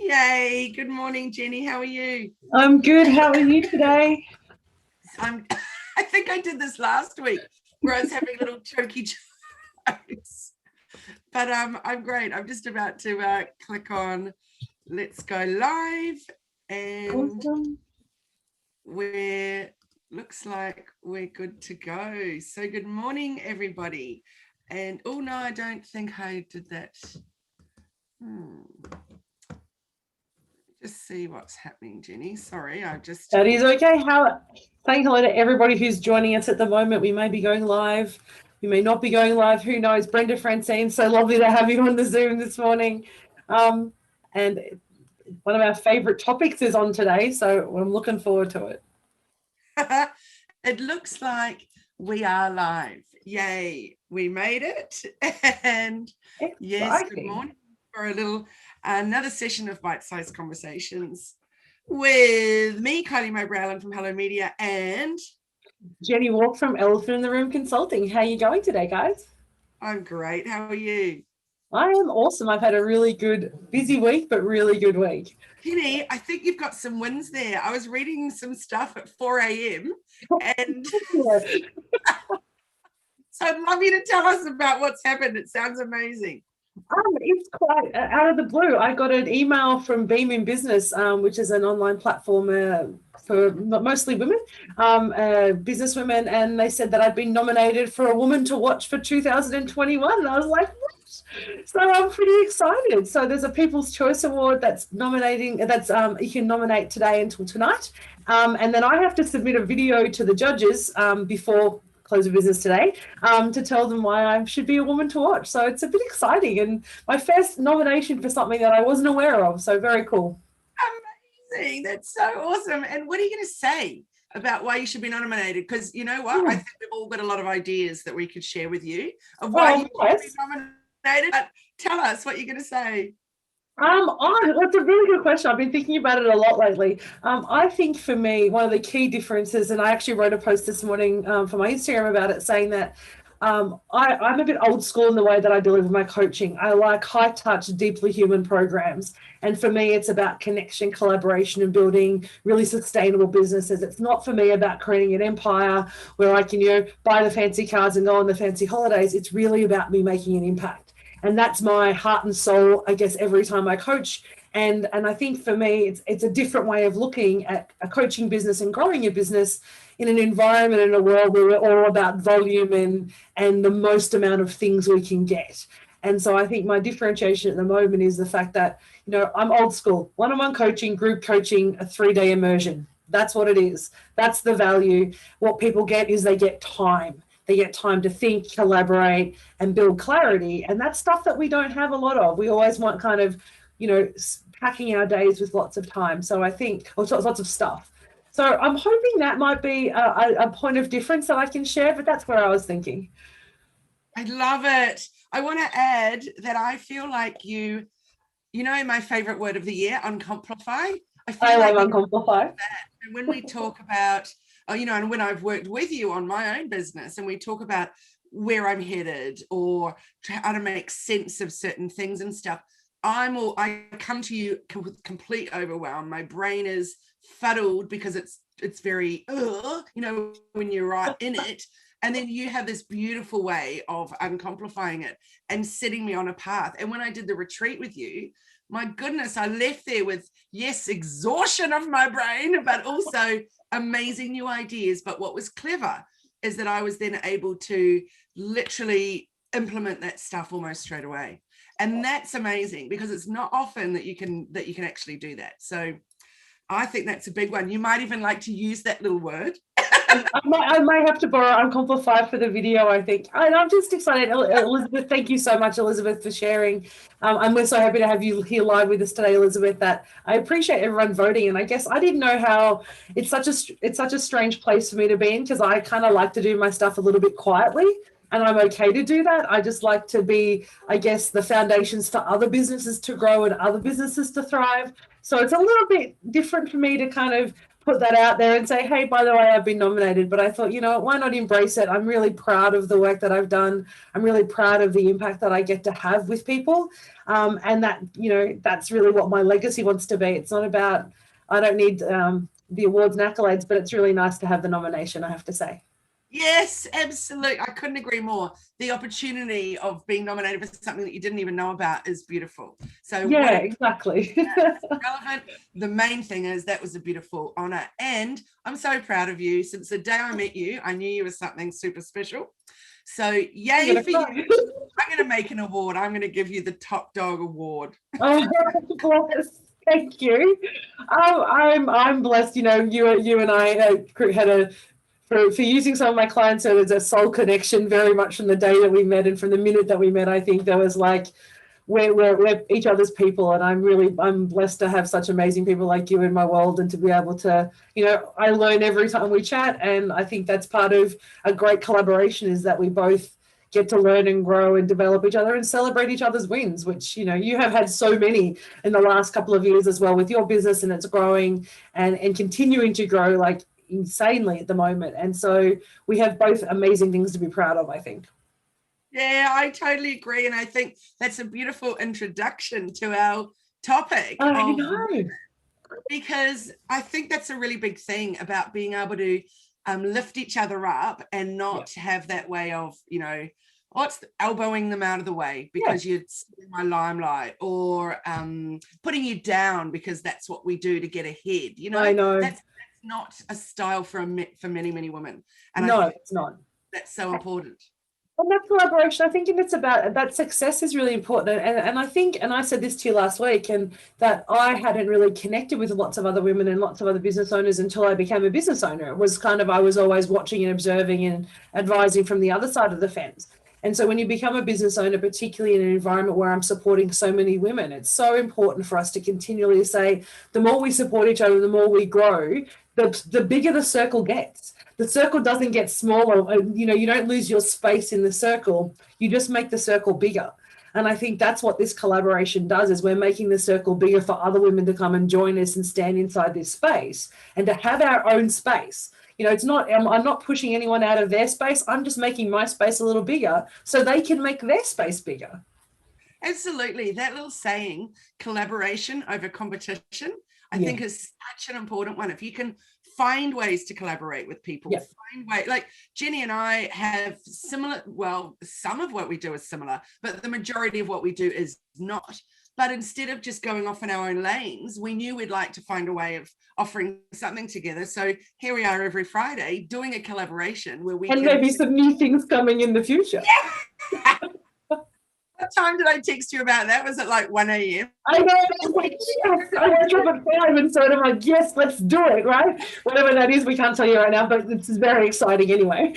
Yay. Good morning, Jenny. How are you? I'm good. How are you today? I think I did this last week where I was having little choky jokes. But I'm great. I'm just about to click on let's go live, and Awesome. we're looks like we're good to go. So good morning, everybody. And oh no, I don't think I did that. Just see what's happening, Jenny. Sorry, I just That is okay. Saying hello to everybody who's joining us at the moment. We may be going live. We may not be going live. Who knows? Brenda Francine, so lovely to have you on the Zoom this morning. And one of our favorite topics is on today, so I'm looking forward to it. It looks like we are live. Yay, we made it. And yes, good morning for another session of bite-sized conversations with me, Kylie Mowbray from Hello Media, and Jenny Walk from Elephant in the Room Consulting. How are you going today, guys? I'm great. How are you? I am awesome. I've had a really good, busy week, but really good week. Jenny, I think you've got some wins there. I was reading some stuff at 4 a.m. and so I'd love you to tell us about what's happened. It sounds amazing. It's quite out of the blue. I got an email from Beam in Business, which is an online platform for mostly women, business women, and they said that I'd been nominated for a Woman to Watch for 2021. And I was like, what? So I'm pretty excited. So there's a People's Choice Award that's nominating. You can nominate today until tonight, and then I have to submit a video to the judges before close of business today to tell them why I should be a woman to watch. So it's a bit exciting, and my first nomination for something that I wasn't aware of. So very cool. Amazing. That's so awesome. And what are you going to say about why you should be nominated? Because you know what? I think we've all got a lot of ideas that we could share with you of why you should be nominated. But tell us what you're going to say. That's a really good question. I've been thinking about it a lot lately. I think for me, one of the key differences, and I actually wrote a post this morning for my Instagram about it, saying that I'm a bit old school in the way that I deliver my coaching. I like high touch, deeply human programs. And for me, it's about connection, collaboration, and building really sustainable businesses. It's not for me about creating an empire where I can, buy the fancy cars and go on the fancy holidays. It's really about me making an impact. And that's my heart and soul, I guess, every time I coach. And I think for me, it's a different way of looking at a coaching business and growing your business in an environment, in a world where we're all about volume and the most amount of things we can get. And so I think my differentiation at the moment is the fact that, I'm old school, one-on-one coaching, group coaching, a 3-day immersion. That's what it is. That's the value. What people get is they get time. They get time to think, collaborate, and build clarity. And that's stuff that we don't have a lot of. We always want kind of, packing our days with lots of time. So I think, or lots of stuff. So I'm hoping that might be a point of difference that I can share, but that's where I was thinking. I love it. I want to add that I feel like my favorite word of the year, uncomplify. I love uncomplify. And when we talk about, and when I've worked with you on my own business and we talk about where I'm headed or how to make sense of certain things and stuff, I come to you with complete overwhelm. My brain is fuddled because it's very, when you're right in it. And then you have this beautiful way of uncomplifying it and setting me on a path. And when I did the retreat with you, my goodness, I left there with, yes, exhaustion of my brain, but also amazing new ideas. But what was clever is that I was then able to literally implement that stuff almost straight away. And that's amazing because it's not often that you can actually do that. So I think that's a big one. You might even like to use that little word. I might have to borrow Uncomplify for the video, I think. And I'm just excited. Elizabeth, thank you so much, Elizabeth, for sharing. And we're so happy to have you here live with us today, Elizabeth. That I appreciate everyone voting. And I guess I didn't know how it's such a strange place for me to be in, because I kind of like to do my stuff a little bit quietly. And I'm okay to do that. I just like to be, I guess, the foundations for other businesses to grow and other businesses to thrive. So it's a little bit different for me to kind of put that out there and say, hey, by the way, I've been nominated. But I thought, you know, why not embrace it? I'm really proud of the work that I've done. I'm really proud of the impact that I get to have with people. And that, you know, that's really what my legacy wants to be. It's not about, I don't need the awards and accolades, but it's really nice to have the nomination, I have to say. Yes, absolutely. I couldn't agree more. The opportunity of being nominated for something that you didn't even know about is beautiful. So yeah, exactly. relevant. The main thing is that was a beautiful honor. And I'm so proud of you. Since the day I met you, I knew you were something super special. So yay for you. I'm going to make an award. I'm going to give you the Top Dog Award. Oh, bless. Thank you. I'm blessed. You know, you and I had a for using some of my clients. So there's a soul connection very much from the day that we met, and from the minute that we met, I think there was like we're each other's people, and I'm blessed to have such amazing people like you in my world, and to be able to, you know, I learn every time we chat, and I think that's part of a great collaboration, is that we both get to learn and grow and develop each other and celebrate each other's wins, which, you know, you have had so many in the last couple of years as well with your business, and it's growing and continuing to grow like insanely at the moment. And so we have both amazing things to be proud of, I think. Yeah, I totally agree. And I think that's a beautiful introduction to our topic. I know. Because I think that's a really big thing about being able to lift each other up and not have that way of, you know, what's elbowing them out of the way because you're in my limelight, or putting you down because that's what we do to get ahead. You know, I know. That's not a style for many, many women. And no, I think it's not. That's so important. And that collaboration, I think it's about that success is really important. And I think, and I said this to you last week, and that I hadn't really connected with lots of other women and lots of other business owners until I became a business owner. It was kind of, I was always watching and observing and advising from the other side of the fence. And so when you become a business owner, particularly in an environment where I'm supporting so many women, it's so important for us to continually say, the more we support each other, the more we grow, the bigger the circle gets. The circle doesn't get smaller. You know, you don't lose your space in the circle. You just make the circle bigger. And I think that's what this collaboration does, is we're making the circle bigger for other women to come and join us and stand inside this space and to have our own space. You know, it's not, I'm not pushing anyone out of their space. I'm just making my space a little bigger so they can make their space bigger. Absolutely. That little saying, collaboration over competition, I think is such an important one. If you can find ways to collaborate with people, find ways, like Jenny and I have similar, well, some of what we do is similar, but the majority of what we do is not. But instead of just going off in our own lanes, we knew we'd like to find a way of offering something together. So here we are every Friday doing a collaboration where we and maybe some new things coming in the future. Yeah. What time did I text you about that? Was it like 1 a.m.? I know. I was like, yes. I woke up at 5, and so I'm like, yes, let's do it, right? Whatever that is, we can't tell you right now, but it's very exciting anyway.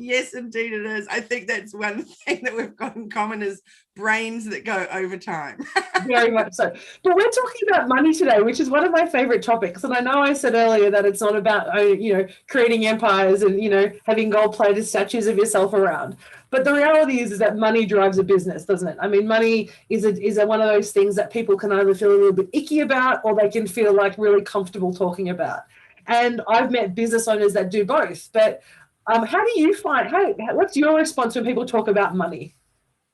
Yes, indeed it is. I think that's one thing that we've got in common is brains that go overtime. Very much so. But we're talking about money today, which is one of my favorite topics. And I know I said earlier that it's not about, you know, creating empires and, you know, having gold-plated statues of yourself around. But the reality is that money drives a business, doesn't it? I mean, money is one of those things that people can either feel a little bit icky about, or they can feel like really comfortable talking about. And I've met business owners that do both. But how do you find, what's your response when people talk about money?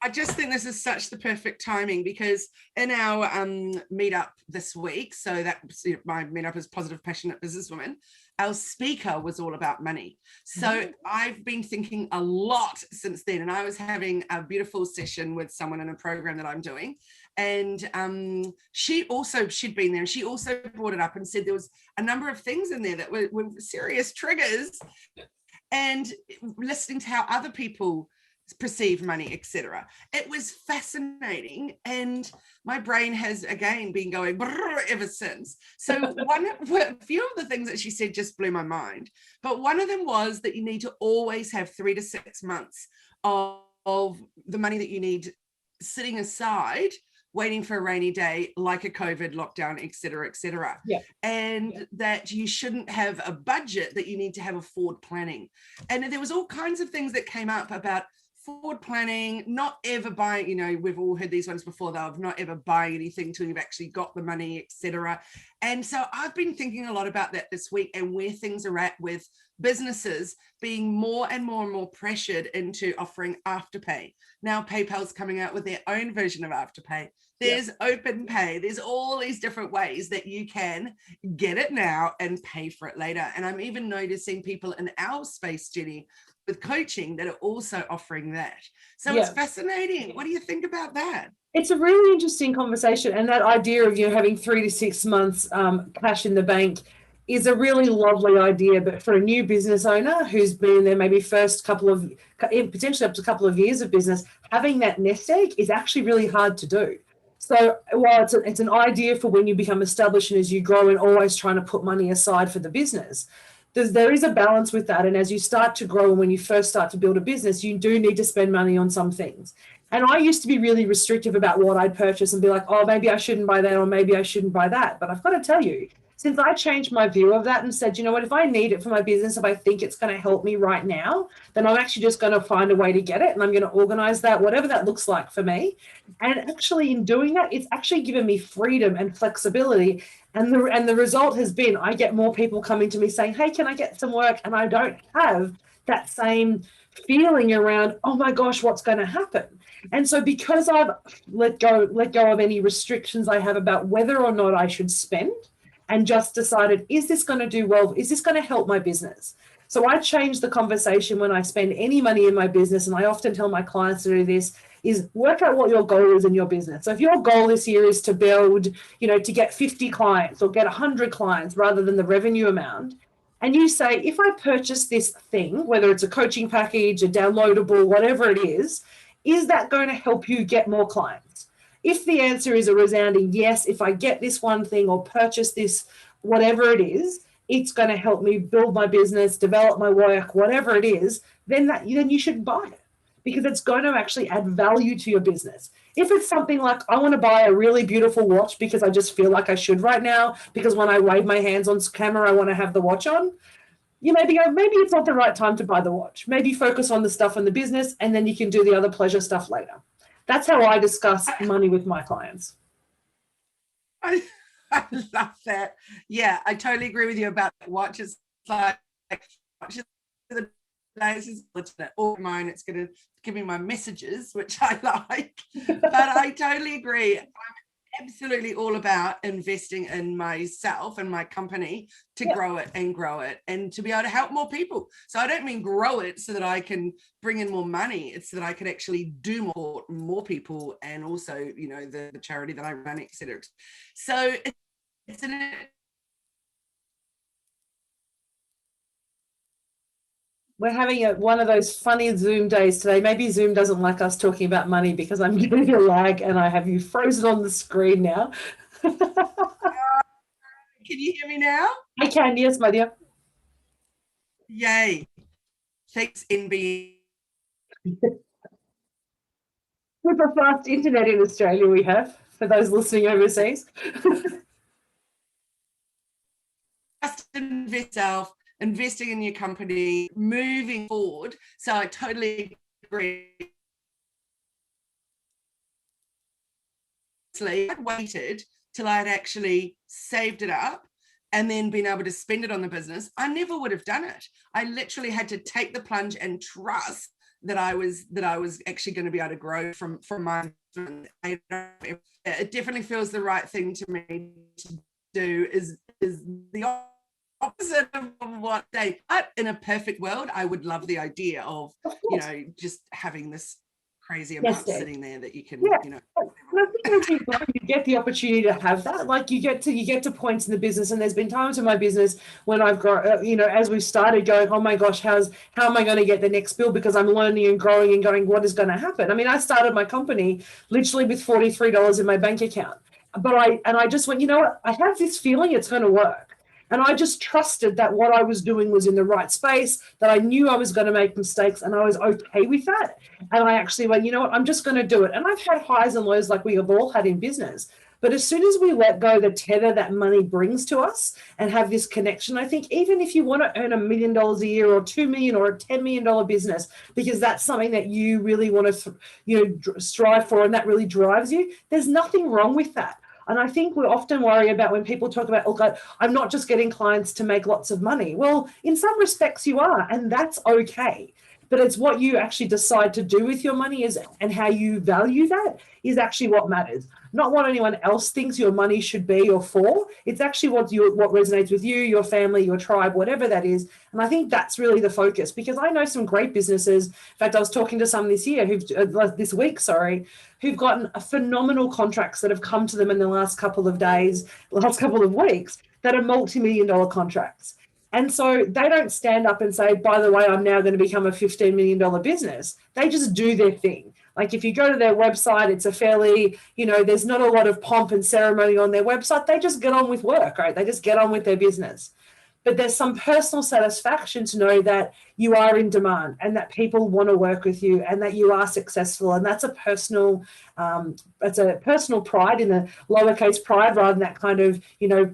I just think this is such the perfect timing, because in our meetup this week, so that my meetup is Positive Passionate Businesswomen, our speaker was all about money. So I've been thinking a lot since then, and I was having a beautiful session with someone in a program that I'm doing, and she'd been there, and she also brought it up and said there was a number of things in there that were serious triggers, and listening to how other people perceive money, etc. It was fascinating, and my brain has again been going ever since. So a few of the things that she said just blew my mind, but one of them was that you need to always have 3 to 6 months of the money that you need sitting aside, waiting for a rainy day, like a COVID lockdown, etc., etc. And that you shouldn't have a budget, that you need to have a forward planning. And there was all kinds of things that came up about forward planning, not ever buying, you know, we've all heard these ones before, though, of not ever buying anything till you've actually got the money, etc. And so I've been thinking a lot about that this week and where things are at with businesses being more and more and more pressured into offering Afterpay. Now PayPal's coming out with their own version of Afterpay. There's open pay. There's all these different ways that you can get it now and pay for it later. And I'm even noticing people in our space, Jenny, with coaching that are also offering that. So it's fascinating. What do you think about that? It's a really interesting conversation. And that idea of you having 3 to 6 months cash in the bank is a really lovely idea. But for a new business owner who's been there maybe first couple of, potentially up to a couple of years of business, having that nest egg is actually really hard to do. So while it's an idea for when you become established and as you grow and always trying to put money aside for the business, there is a balance with that. And as you start to grow and when you first start to build a business, you do need to spend money on some things. And I used to be really restrictive about what I'd purchase and be like, oh, maybe I shouldn't buy that or maybe I shouldn't buy that. But I've got to tell you, since I changed my view of that and said, you know what, if I need it for my business, if I think it's going to help me right now, then I'm actually just going to find a way to get it and I'm going to organize that, whatever that looks like for me. And actually in doing that, it's actually given me freedom and flexibility. And the result has been I get more people coming to me saying, hey, can I get some work? And I don't have that same feeling around, oh my gosh, what's going to happen? And so because I've let go of any restrictions I have about whether or not I should spend, and just decided, is this going to do well? Is this going to help my business? So I changed the conversation when I spend any money in my business, and I often tell my clients to do this, is work out what your goal is in your business. So if your goal this year is to build, you know, to get 50 clients or get 100 clients rather than the revenue amount, and you say, if I purchase this thing, whether it's a coaching package, a downloadable, whatever it is that going to help you get more clients? If the answer is a resounding yes, if I get this one thing or purchase this, whatever it is, it's going to help me build my business, develop my work, whatever it is, then you should buy it because it's going to actually add value to your business. If it's something like, I want to buy a really beautiful watch because I just feel like I should right now, because when I wave my hands on camera, I want to have the watch on, you maybe go, maybe it's not the right time to buy the watch. Maybe focus on the stuff in the business and then you can do the other pleasure stuff later. That's how I discuss money with my clients. I love that. Yeah, I totally agree with you about watches. Like watches the days, or mine, it's going to give me my messages, which I like. But I totally agree. I'm absolutely all about investing in myself and my company to grow it and to be able to help more people. So I don't mean grow it so that I can bring in more money. It's so that I can actually do more people and also, you know, the charity that I run, etc. So it's we're having one of those funny Zoom days today. Maybe Zoom doesn't like us talking about money because I'm getting a lag and I have you frozen on the screen now. Can you hear me now? I can, yes, my dear. Yay. Thanks, NB. With a fast internet in Australia we have, for those listening overseas. Just invest yourself, investing in your company, moving forward. So I totally agree. I waited till I'd actually saved it up and then been able to spend it on the business. I never would have done it. I literally had to take the plunge and trust that I was actually going to be able to grow from my. It definitely feels the right thing to me to do is the opposite of what they. But in a perfect world, I would love the idea of you know just having this crazy amount sitting there that you can you know. And I think as you grow, you get the opportunity to have that. Like you get to points in the business, and there's been times in my business when I've grown, you know, as we've started going, oh my gosh, how am I going to get the next bill? Because I'm learning and growing and going, what is going to happen? I mean, I started my company literally with $43 in my bank account, but I just went, you know what? I have this feeling it's going to work. And I just trusted that what I was doing was in the right space, that I knew I was going to make mistakes and I was okay with that. And I actually went, you know what, I'm just going to do it. And I've had highs and lows like we have all had in business. But as soon as we let go the tether that money brings to us and have this connection, I think even if you want to earn $1 million a year or 2 million or a $10 million business, because that's something that you really want to, strive for and that really drives you, there's nothing wrong with that. And I think we often worry about when people talk about, oh, I'm not just getting clients to make lots of money. Well, in some respects you are, and that's okay. But it's what you actually decide to do with your money and how you value that is actually what matters. Not what anyone else thinks your money should be or for. It's actually what resonates with you, your family, your tribe, whatever that is. And I think that's really the focus, because I know some great businesses. In fact, I was talking to some this week, who've gotten phenomenal contracts that have come to them in the last couple of weeks that are multi-million-dollar contracts. And so they don't stand up and say, by the way, I'm now going to become a $15 million business. They just do their thing. Like if you go to their website, it's a fairly, there's not a lot of pomp and ceremony on their website. They just get on with work, right? They just get on with their business. But there's some personal satisfaction to know that you are in demand and that people want to work with you and that you are successful. And that's a personal pride, in a lowercase pride, rather than that kind of,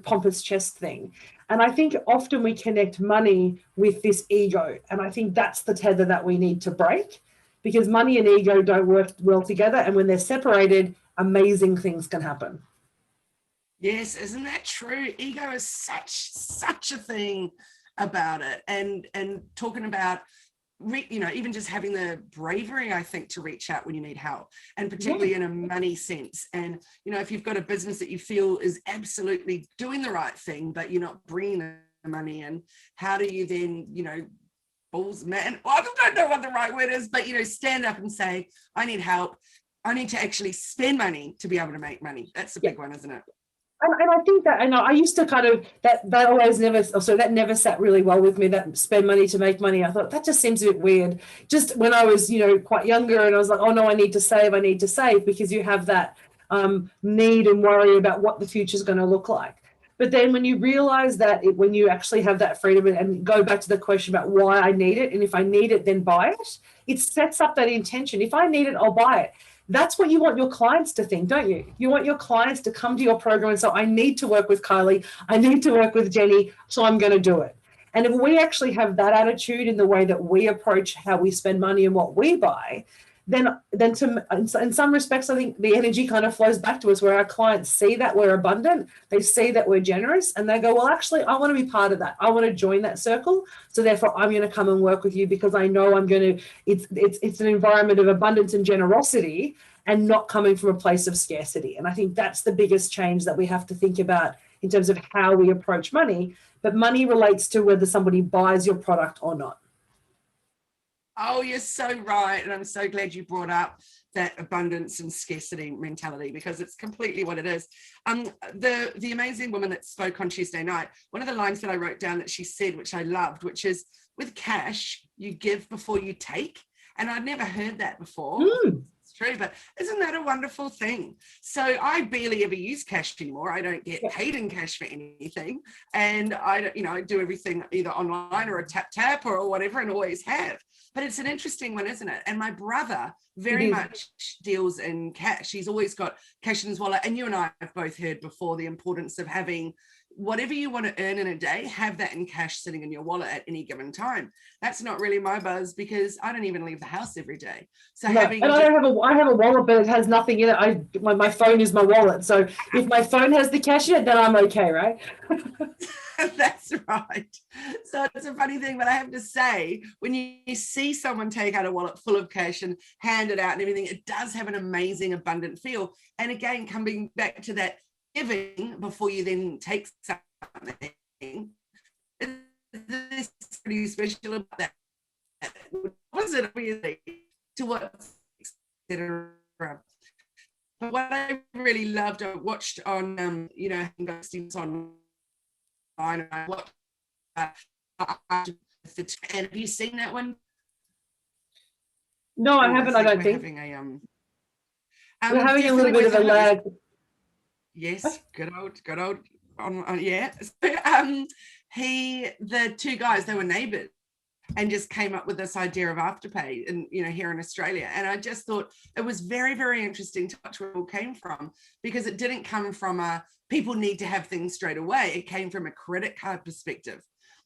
pompous chest thing. And I think often we connect money with this ego. And I think that's the tether that we need to break, because money and ego don't work well together. And when they're separated, amazing things can happen. Yes, isn't that true? Ego is such a thing about it. And talking about, even just having the bravery, I think, to reach out when you need help, and particularly in a money sense. And, if you've got a business that you feel is absolutely doing the right thing, but you're not bringing the money in, how do you then, I don't know what the right word is, but, stand up and say, I need help. I need to actually spend money to be able to make money. That's the big one, isn't it? And I think that, and I used to kind of, that always never, so that never sat really well with me, that spend money to make money. I thought that just seems a bit weird. Just when I was, quite younger, and I was like, oh no, I need to save, because you have that need and worry about what the future is going to look like. But then when you realize that when you actually have that freedom and go back to the question about why I need it, and if I need it, then buy it, it sets up that intention. If I need it, I'll buy it. That's what you want your clients to think, don't you? You want your clients to come to your program and say, I need to work with Kylie, I need to work with Jenny, so I'm going to do it. And if we actually have that attitude in the way that we approach how we spend money and what we buy, then in some respects, I think the energy kind of flows back to us, where our clients see that we're abundant, they see that we're generous, and they go, well, actually, I want to be part of that. I want to join that circle. So therefore, I'm going to come and work with you, because I know it's an environment of abundance and generosity, and not coming from a place of scarcity. And I think that's the biggest change that we have to think about in terms of how we approach money. But money relates to whether somebody buys your product or not. Oh, you're so right. And I'm so glad you brought up that abundance and scarcity mentality, because it's completely what it is. The amazing woman that spoke on Tuesday night, one of the lines that I wrote down that she said, which I loved, which is, with cash, you give before you take. And I'd never heard that before. It's true, but isn't that a wonderful thing? So I barely ever use cash anymore. I don't get paid in cash for anything. And I do everything either online or a tap or whatever, and always have. But it's an interesting one, isn't it? And my brother very much deals in cash. He's always got cash in his wallet. And you and I have both heard before the importance of having whatever you want to earn in a day, have that in cash sitting in your wallet at any given time. That's not really my buzz, because I don't even leave the house every day. So I have a wallet, but it has nothing in it. My phone is my wallet. So if my phone has the cash in it, then I'm okay, right? That's right. So it's a funny thing, but I have to say, when you see someone take out a wallet full of cash and hand it out and everything, it does have an amazing, abundant feel. And again, coming back to that giving before you then take something, there's pretty special about that. Was it really to what, etc. But what I really loved, I watched on Ghostings online, and I watched and have you seen that one? No, I haven't. I don't think. We're having a little bit of a lag. Yes, good old. Yeah. So, the two guys, they were neighbors, and just came up with this idea of Afterpay and, you know, here in Australia. And I just thought it was very, very interesting to watch where it all came from, because it didn't come from a people need to have things straight away. It came from a credit card perspective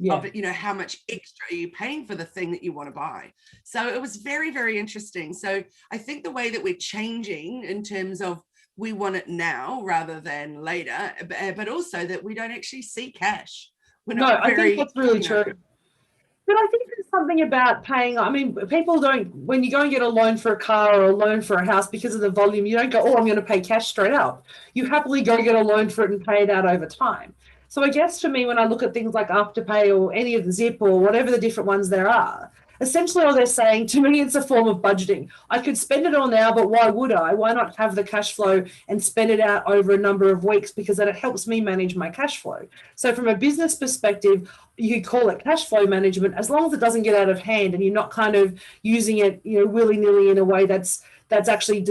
of, you know, how much extra are you paying for the thing that you want to buy. So it was very, very interesting. So I think the way that we're changing in terms of we want it now rather than later, but also that we don't actually see cash. We're not I think that's really true. But I think there's something about paying. I mean, people don't, when you go and get a loan for a car or a loan for a house, because of the volume, you don't go, oh, I'm going to pay cash straight up. You happily go get a loan for it and pay it out over time. So I guess for me, when I look at things like Afterpay or any of the Zip or whatever the different ones there are, essentially all they're saying to me, it's a form of budgeting. I could spend it all now, but why would I? Why not have the cash flow and spend it out over a number of weeks, because then it helps me manage my cash flow. So from a business perspective, you could call it cash flow management, as long as it doesn't get out of hand and you're not kind of using it, you know, willy-nilly in a way that's actually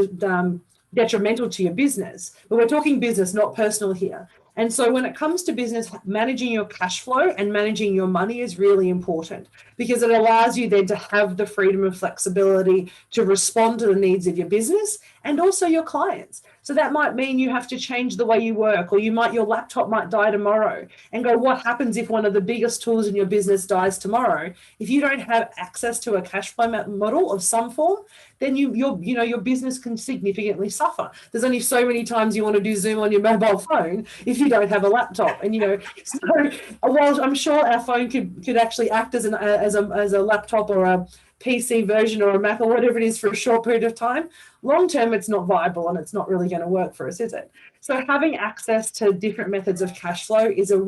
detrimental to your business. But we're talking business, not personal here. And so when it comes to business, managing your cash flow and managing your money is really important, because it allows you then to have the freedom and flexibility to respond to the needs of your business and also your clients. So that might mean you have to change the way you work, or your laptop might die tomorrow, and go, what happens if one of the biggest tools in your business dies tomorrow? If you don't have access to a cash flow model of some form, then your business can significantly suffer. There's only so many times you want to do Zoom on your mobile phone if you don't have a laptop. And, you know, so while I'm sure our phone could actually act as a laptop or a PC version or a Mac or whatever it is for a short period of time, long term it's not viable and it's not really going to work for us, is it? So having access to different methods of cash flow is a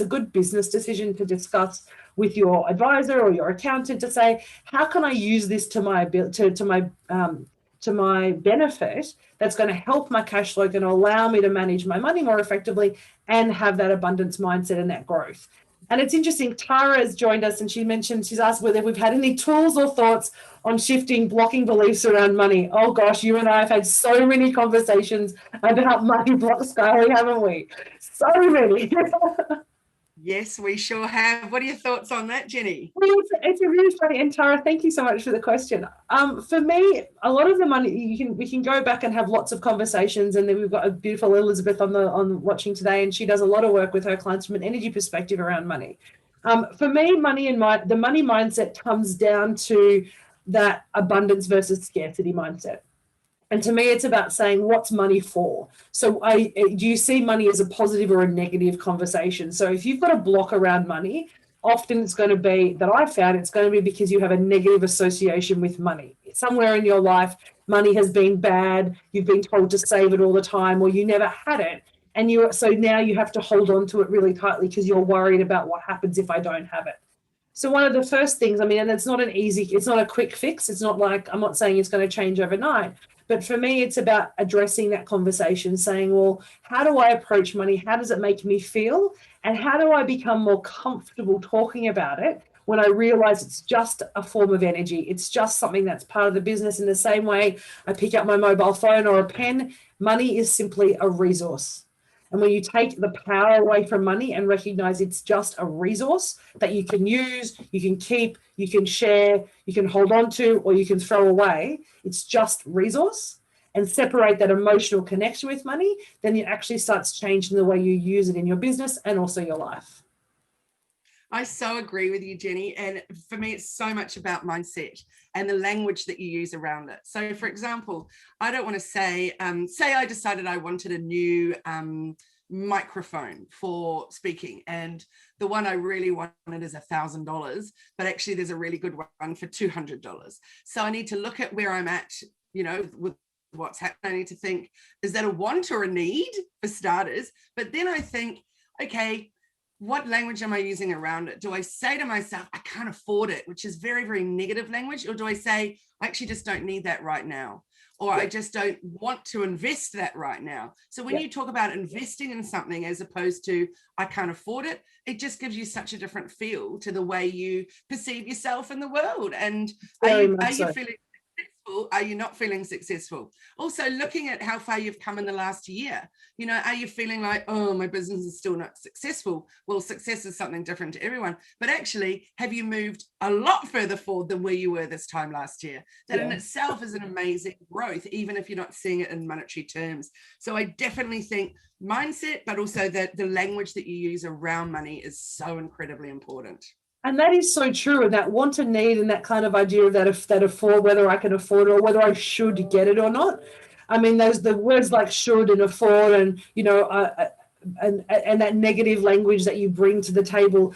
good business decision to discuss with your advisor or your accountant, to say, how can I use this to my benefit, that's going to help my cash flow, going to allow me to manage my money more effectively and have that abundance mindset and that growth. And it's interesting, Tara has joined us and she's asked whether we've had any tools or thoughts on shifting blocking beliefs around money. Oh gosh, you and I have had so many conversations about money blocks, Kylie, haven't we? So many. Yes, we sure have. What are your thoughts on that, Jenny? Well, it's a really funny, and Tara, thank you so much for the question. For me, a lot of the money, we can go back and have lots of conversations, and then we've got a beautiful Elizabeth on watching today, and she does a lot of work with her clients from an energy perspective around money. For me, the money mindset comes down to that abundance versus scarcity mindset. And to me, it's about saying, what's money for? So do you see money as a positive or a negative conversation? So if you've got a block around money, often it's going to be, that I found, it's going to be because you have a negative association with money. Somewhere in your life, money has been bad, you've been told to save it all the time, or you never had it. And so now you have to hold on to it really tightly because you're worried about what happens if I don't have it. So one of the first things, and it's not a quick fix. It's not like, I'm not saying it's going to change overnight. But for me, it's about addressing that conversation, saying, well, how do I approach money? How does it make me feel? And how do I become more comfortable talking about it when I realize it's just a form of energy? It's just something that's part of the business. In the same way I pick up my mobile phone or a pen, money is simply a resource. And when you take the power away from money and recognize it's just a resource that you can use, you can keep, you can share, you can hold on to, or you can throw away, it's just resource, and separate that emotional connection with money, then it actually starts changing the way you use it in your business and also your life. I so agree with you, Jenny. And for me, it's so much about mindset and the language that you use around it. So for example, I don't want to say I decided I wanted a new microphone for speaking, and the one I really wanted is $1,000, but actually there's a really good one for $200. So I need to look at where I'm at, with what's happening. I need to think, is that a want or a need for starters? But then I think, okay, what language am I using around it? Do I say to myself, I can't afford it, which is very, very negative language? Or do I say, I actually just don't need that right now? Or I just don't want to invest that right now. So when you talk about investing in something as opposed to, I can't afford it, it just gives you such a different feel to the way you perceive yourself in the world. And are you feeling successful are you not feeling successful? Also looking at how far you've come in the last year. You know, are you feeling like, oh, my business is still not successful? Well, success is something different to everyone, but actually, have you moved a lot further forward than where you were this time last year? That in itself is an amazing growth, even if you're not seeing it in monetary terms. So I definitely think mindset, but also the language that you use around money is so incredibly important. And that is so true. And that want and need and that kind of idea of that afford, whether I can afford it or whether I should get it or not. I mean, those the words like should and afford and, you know, and that negative language that you bring to the table,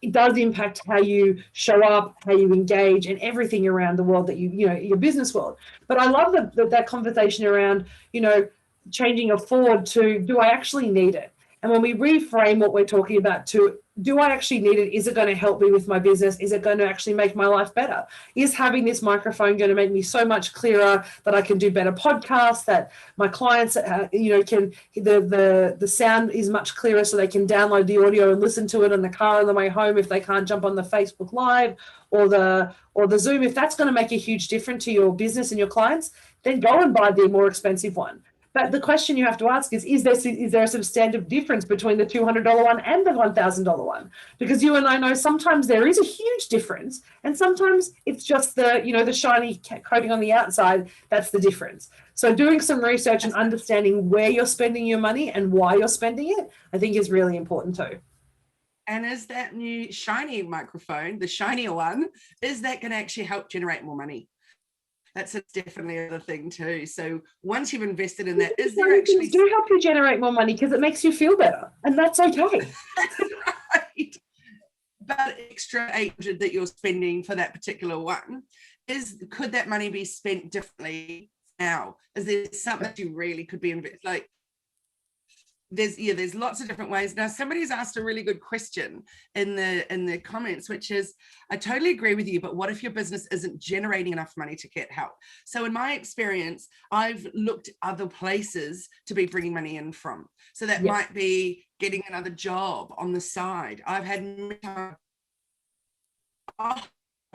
it does impact how you show up, how you engage, and everything around the world that you know, your business world. But I love that conversation around, you know, changing afford to do I actually need it? And when we reframe what we're talking about to do I actually need it? Is it going to help me with my business? Is it going to actually make my life better? Is having this microphone going to make me so much clearer that I can do better podcasts, that my clients, you know, can the sound is much clearer so they can download the audio and listen to it in the car on the way home if they can't jump on the Facebook Live or the Zoom? If that's going to make a huge difference to your business and your clients, then go and buy the more expensive one. But the question you have to ask is there a substantive difference between the $200 one and the $1,000 one? Because you and I know sometimes there is a huge difference, and sometimes it's just the, you know, the shiny coating on the outside, that's the difference. So doing some research and understanding where you're spending your money and why you're spending it, I think is really important too. And is that new shiny microphone, the shinier one, is that going to actually help generate more money? That's definitely a thing too. So once you've invested in that, is there actually do help you generate more money because it makes you feel better, and that's okay. That's right. But extra 800 that you're spending for that particular one, could that money be spent differently now? Is there something that you really could be invested? Like there's lots of different ways. Now somebody's asked a really good question in the comments, which is, I totally agree with you, but what if your business isn't generating enough money to get help? So in my experience, I've looked other places to be bringing money in from. So that might be getting another job on the side. I've had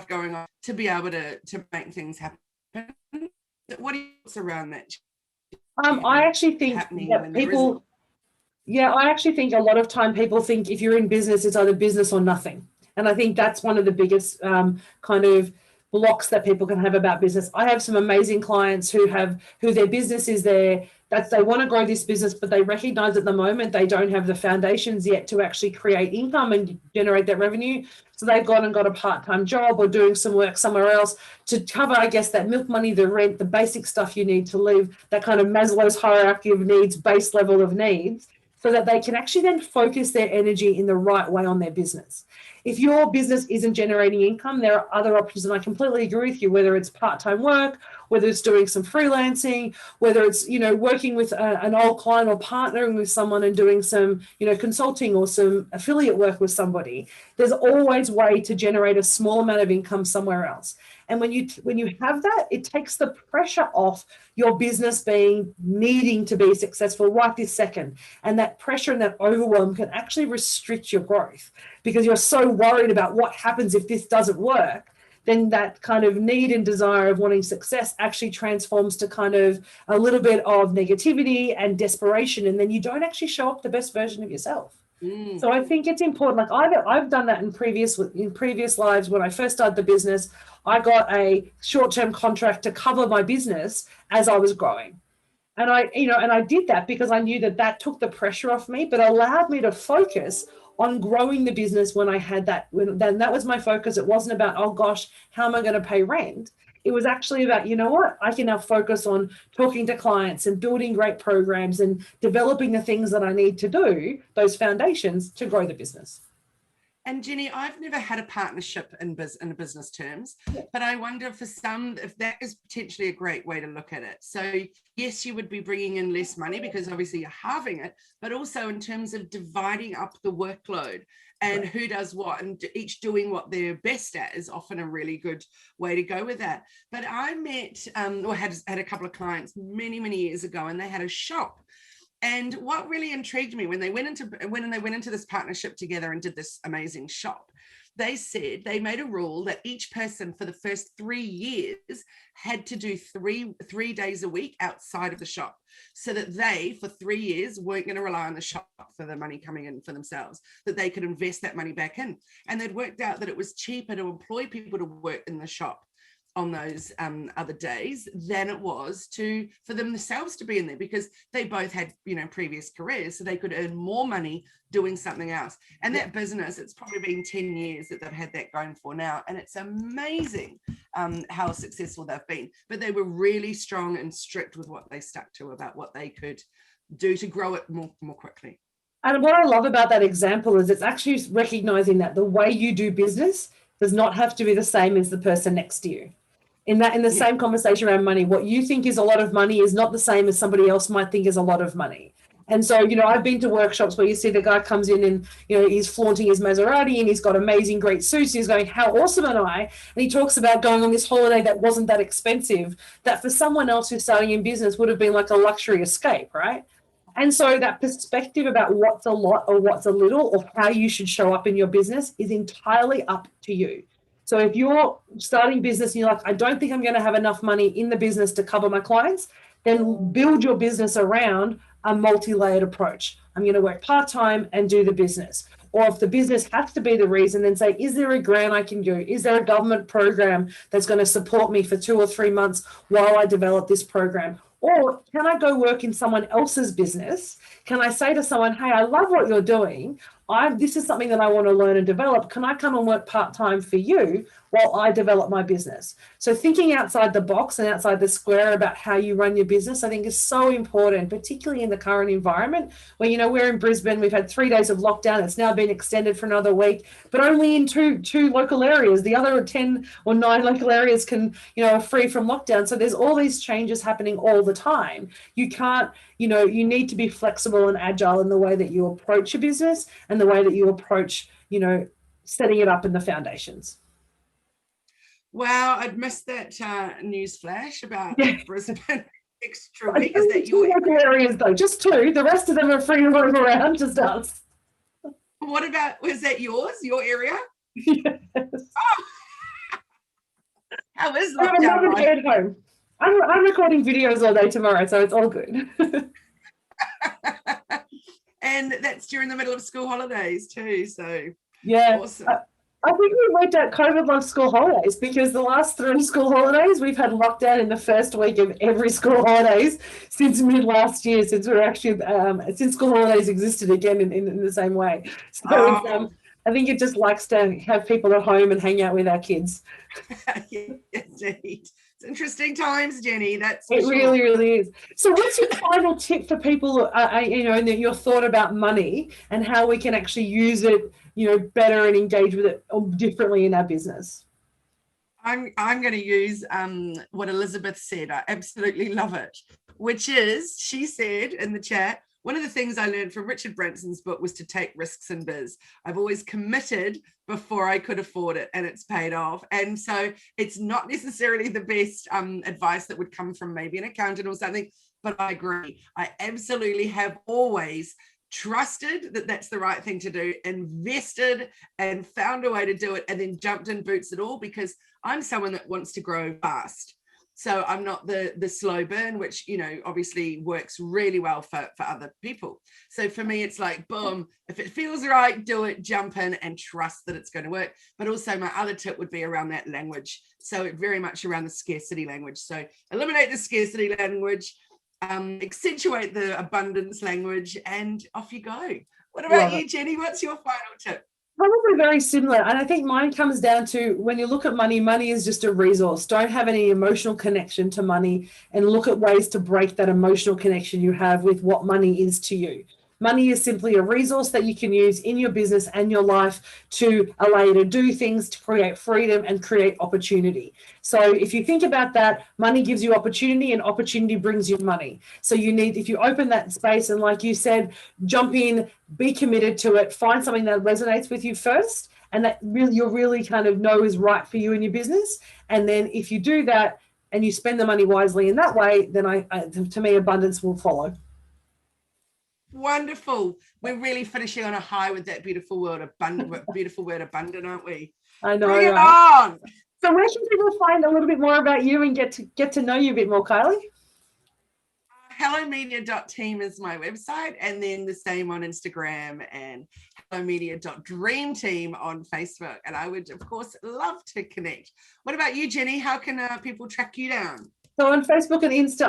going on to be able to make things happen. What are your thoughts around that? I actually think that people, I actually think a lot of time people think if you're in business, it's either business or nothing. And I think that's one of the biggest kind of blocks that people can have about business. I have some amazing clients who their business is there, that they want to grow this business, but they recognize at the moment they don't have the foundations yet to actually create income and generate that revenue. So they've gone and got a part-time job or doing some work somewhere else to cover, I guess, that milk money, the rent, the basic stuff you need to live, that kind of Maslow's hierarchy of needs, base level of needs, so that they can actually then focus their energy in the right way on their business. If your business isn't generating income, there are other options, and I completely agree with you, whether it's part-time work, whether it's doing some freelancing, whether it's, you know, working with an old client or partnering with someone and doing some, you know, consulting or some affiliate work with somebody. There's always a way to generate a small amount of income somewhere else. And when you have that, it takes the pressure off your business needing to be successful right this second. And that pressure and that overwhelm can actually restrict your growth because you're so worried about what happens if this doesn't work. Then that kind of need and desire of wanting success actually transforms to kind of a little bit of negativity and desperation. And then you don't actually show up the best version of yourself. So I think it's important. Like I've done that in previous lives. When I first started the business, I got a short-term contract to cover my business as I was growing. And I did that because I knew that took the pressure off me, but allowed me to focus on growing the business when I had that. Then that was my focus. It wasn't about, oh gosh, how am I going to pay rent? It was actually about, you know what, I can now focus on talking to clients and building great programs and developing the things that I need to do, those foundations to grow the business. And Jenny, I've never had a partnership in business terms, but I wonder for some, if that is potentially a great way to look at it. So yes, you would be bringing in less money because obviously you're halving it, but also in terms of dividing up the workload and who does what and each doing what they're best at is often a really good way to go with that. But I met or had a couple of clients many, many years ago, and they had a shop. And what really intrigued me when they went into this partnership together and did this amazing shop, they said they made a rule that each person for the first 3 years had to do three days a week outside of the shop, so that they for 3 years weren't going to rely on the shop for the money coming in for themselves, that they could invest that money back in. And they'd worked out that it was cheaper to employ people to work in the shop on those other days than it was for themselves to be in there, because they both had, previous careers, so they could earn more money doing something else. And that business, it's probably been 10 years that they've had that going for now, and it's amazing how successful they've been. But they were really strong and strict with what they stuck to about what they could do to grow it more quickly. And what I love about that example is it's actually recognizing that the way you do business does not have to be the same as the person next to you. In the same conversation around money, what you think is a lot of money is not the same as somebody else might think is a lot of money. And so, I've been to workshops where you see the guy comes in and, he's flaunting his Maserati and he's got amazing, great suits. He's going, how awesome am I? And he talks about going on this holiday that wasn't that expensive, that for someone else who's starting in business would have been like a luxury escape, right? And so that perspective about what's a lot or what's a little, or how you should show up in your business, is entirely up to you. So if you're starting business and you're like, I don't think I'm going to have enough money in the business to cover my clients, then build your business around a multi-layered approach. I'm going to work part-time and do the business. Or if the business has to be the reason, then say, is there a grant I can do? Is there a government program that's going to support me for 2 or 3 months while I develop this program? Or can I go work in someone else's business? Can I say to someone, hey, I love what you're doing. This is something that I want to learn and develop. Can I come and work part-time for you while I develop my business? So thinking outside the box and outside the square about how you run your business, I think is so important, particularly in the current environment where, we're in Brisbane, we've had 3 days of lockdown. It's now been extended for another week, but only in two local areas. The other 10 or 9 local areas are free from lockdown. So there's all these changes happening all the time. You can't, you need to be flexible and agile in the way that you approach your business and the way that you approach, setting it up in the foundations. Wow, I'd missed that news flash about Brisbane extra week. Is that your areas though? Just 2. The rest of them are free to roam around, just us. What about, was that yours, your area? Yes. Oh. How is lockdown? At home. I'm recording videos all day tomorrow, so it's all good. And that's during the middle of school holidays too, so yeah. Awesome. I think we worked out COVID loves school holidays, because the last 3 school holidays we've had lockdown in the first week of every school holidays since mid last year, since we're actually since school holidays existed again in the same way. So I think it just likes to have people at home and hang out with our kids. Yeah, indeed. It's interesting times, Jenny. It really, really is. So what's your final tip for people, and your thought about money and how we can actually use it, better and engage with it differently in our business? I'm going to use what Elizabeth said. I absolutely love it, which is, she said in the chat, one of the things I learned from Richard Branson's book was to take risks in biz. I've always committed before I could afford it, and it's paid off. And so it's not necessarily the best advice that would come from maybe an accountant or something, but I agree. I absolutely have always trusted that that's the right thing to do, invested and found a way to do it, and then jumped in boots at all, because I'm someone that wants to grow fast. So I'm not the slow burn, which, obviously works really well for other people. So for me, it's like, boom, if it feels right, do it, jump in and trust that it's going to work. But also my other tip would be around that language. So very much around the scarcity language. So eliminate the scarcity language, accentuate the abundance language, and off you go. What about you, Jenny? What's your final tip? Probably very similar. And I think mine comes down to, when you look at money, money is just a resource. Don't have any emotional connection to money, and look at ways to break that emotional connection you have with what money is to you. Money is simply a resource that you can use in your business and your life to allow you to do things, to create freedom and create opportunity. So if you think about that, money gives you opportunity, and opportunity brings you money. So if you open that space and, like you said, jump in, be committed to it, find something that resonates with you first, and that you'll really kind of know is right for you in your business. And then if you do that and you spend the money wisely in that way, then to me, abundance will follow. Wonderful. We're really finishing on a high with that beautiful word abundant, aren't we? I know. Bring it right? on. So where can people find a little bit more about you and get to know you a bit more, Kylie? Hellomedia.team is my website, and then the same on Instagram, and hellomedia.dreamteam on Facebook. And I would, of course, love to connect. What about you, Jenny? How can people track you down? So on Facebook and Insta,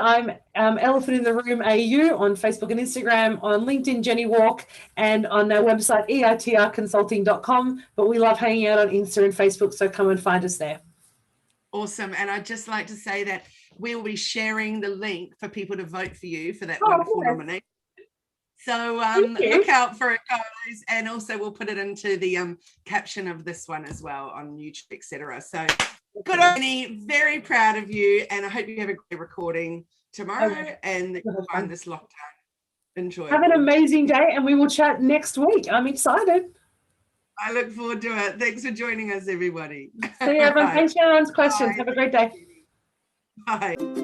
I'm Elephant in the Room AU on Facebook and Instagram, on LinkedIn, Jenny Walk, and on our website, EITRconsulting.com. But we love hanging out on Insta and Facebook, so come and find us there. Awesome. And I'd just like to say that we'll be sharing the link for people to vote for you for that wonderful nomination. So look out for it, guys. And also we'll put it into the caption of this one as well on YouTube, etc. So good on you. Very proud of you. And I hope you have a great recording tomorrow and that you find this lockdown enjoyable. Have an amazing day, and we will chat next week. I'm excited. I look forward to it. Thanks for joining us, everybody. See you, everyone. Thanks for everyone's questions. Bye. Have a great day. Bye.